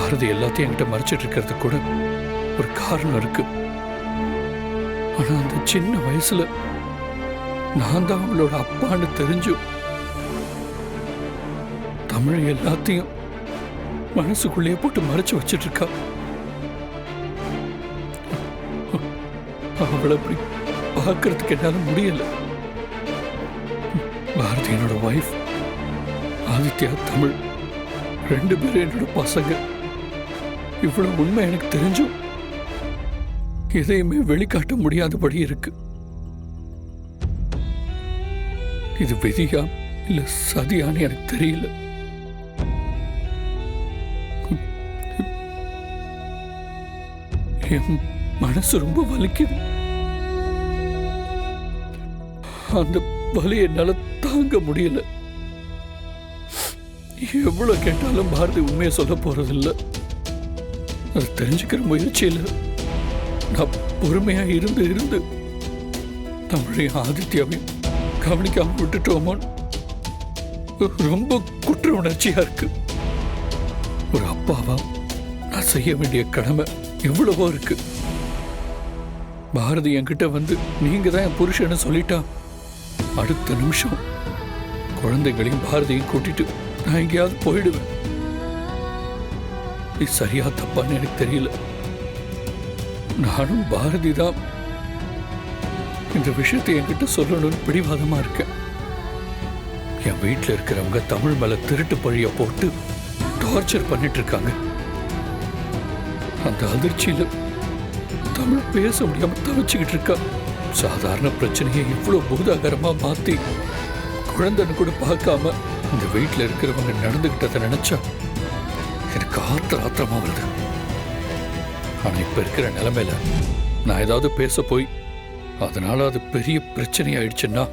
பாரதி எல்லாத்தையும் என்கிட்ட மறைச்சிட்டு இருக்கிறதுக்கு கூட ஒரு காரணம் இருக்கு. ஆனா அந்த சின்ன வயசுல நான் தான் அவளோட அப்பான்னு தெரிஞ்சும் தமிழ் எல்லாத்தையும் மனசுக்குள்ளேயே போட்டு மறைச்சு வச்சிட்டு இருக்கா. அவளை அப்படி பார்க்கறதுக்கு என்னால முடியல. பாரதி என்னோட வைஃப், ஆதித்யா தமிழ், 2 பேரும் என்னோட பசங்க. இவ்வளவு உண்மை எனக்கு தெரிஞ்சும் எதையுமே வெளிக்காட்ட முடியாதபடி இருக்கு. இது விதியா இல்ல சதியான்னு எனக்கு தெரியல. என் மனசு ரொம்ப வலிக்குது. அந்த வலி என்னால தாங்க முடியல. எவ்வளவு கேட்டாலும் பாரதி உண்மையை சொல்ல போறதில்ல. அது தெரிஞ்சுக்கிற முயற்சியில் நான் பொறுமையா இருந்து இருந்து தமிழையும் ஆதித்யாவையும் கவனிக்காம விட்டுட்டோமோன்னு ரொம்ப குற்ற உணர்ச்சியா இருக்கு. ஒரு அப்பாவா நான் செய்ய வேண்டிய கடமை எவ்வளவோ இருக்கு. பாரதி என்கிட்ட வந்து நீங்க தான் என் புருஷன்னு சொல்லிட்டா அடுத்த நிமிஷம் குழந்தைகளையும் பாரதியும் கூட்டிட்டு நான் எங்கேயாவது போயிடுவேன். இது சரியா தப்பான்னு எனக்கு தெரியல. நானும் பாரதி தான் இந்த விஷயத்தை என்கிட்ட சொல்லணும்னு பிடிவாதமா இருக்கேன். என் வீட்டில் இருக்கிறவங்க தமிழ் மேல திருட்டு பழிய போட்டு டார்ச்சர் பண்ணிட்டு இருக்காங்க. அந்த அதிர்ச்சியில தமிழ் பேச முடியாம தவிச்சுக்கிட்டு இருக்கா. சாதாரண பிரச்சனையை இவ்வளவு பூதாகரமா மாத்தி குழந்தைன்னு கூட பார்க்காம இந்த வீட்டில் இருக்கிறவங்க நடந்துகிட்டதை நினைச்சா எனக்கு ஆத்திரமா வருது. ஆனா இப்ப இருக்கிற நிலைமையில நான் ஏதாவது பேச போய் அதனால அது பெரிய பிரச்சனை ஆயிடுச்சுன்னா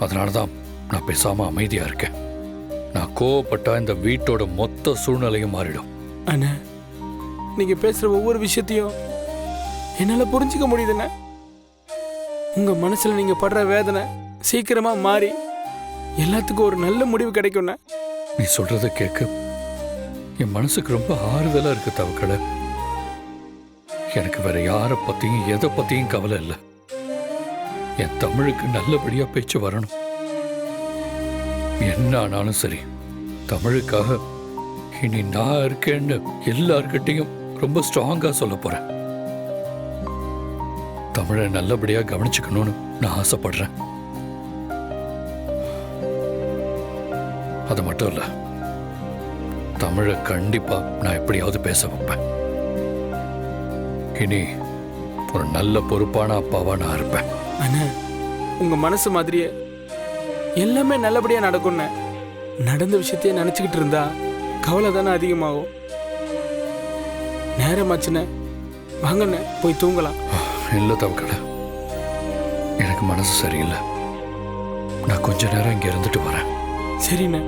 அதனாலதான் நான் பேசாம அமைதியா இருக்கேன். நான் கோவப்பட்டா இந்த வீட்டோட மொத்த சூழ்நிலையும் மாறிடும். அண்ணா, நீங்க பேசுற ஒவ்வொரு விஷயத்தையும் என்னால புரிஞ்சுக்க முடியுதுண்ணே. உங்க மனசுல நீங்க படுற வேதனை சீக்கிரமா மாறி எல்லாத்துக்கும் ஒரு நல்ல முடிவு கிடைக்கும்ண்ணே. நீ சொல்றத கேட்க என் மனசுக்கு ரொம்ப ஆறுதலா இருக்கு தவக்கலை. எனக்கு வேற யாரை பத்தியும் எதை பத்தியும் கவலை இல்லை. என் தமிழுக்கு நல்லபடியா பேச்சு வரணும். என்ன ஆனாலும் சரி, தமிழுக்காக இனி நான் இருக்கேன்னு எல்லார்கிட்டையும் ரொம்ப ஸ்ட்ராங்கா சொல்ல போறேன். தமிழை நல்லபடியா கவனிச்சுக்கணும்னு நான் ஆசைப்படுறேன். அது மட்டும் இல்ல, தமிழை கண்டிப்பா நான் எப்படியாவது பேச வைப்பேன். இனி ஒரு நல்ல பொறுப்பான அப்பாவா நான் இருப்பேன். அண்ணா, உங்க மனசு மாதிரியே எல்லாமே நல்லபடியா நடக்கும்ண்ணே. நடந்த விஷயத்தையே நினைச்சுக்கிட்டு இருந்தா கவலை தானே அதிகமாகும். நேரமாச்சுண்ணே, வாங்கண்ணே போய் தூங்கலாம். இல்லை தவக்கலை, எனக்கு மனசு சரியில்லை. நான் கொஞ்ச நேரம் இங்க இருந்துட்டு வரேன். சரிண்ணே.